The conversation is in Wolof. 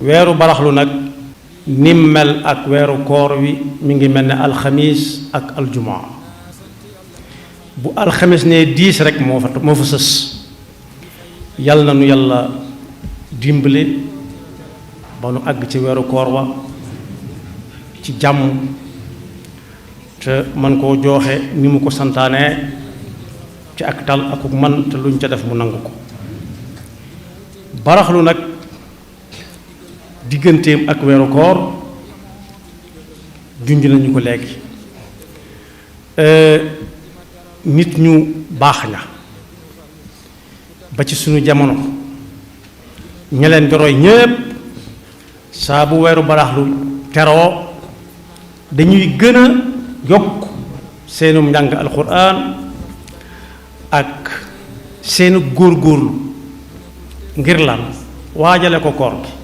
weeru baraxlu nag nim mel ak weeru koor wi mi ngi mel ne alxamis ak aljumaa bu alxamis ne 10 rek moo fa sës yal na nu yàlla dimbale ba nu àgg ci weeru koor wa ci jàmm te man koo jooxe ni mu ko santaane ci ak tal akuk man te luñ ca def mu nangu ko baraxlu nag digganteem ak weeru koor junj nañu ko léegi nit ñu baax ña ba ci sunu jamono ña leen di roy ñépp saa bu weeru baraxlu teroo dañuy gën a yokk seenum njàng alxuraan ak seenu góorgóorlu ngir lan waajale ko koor gi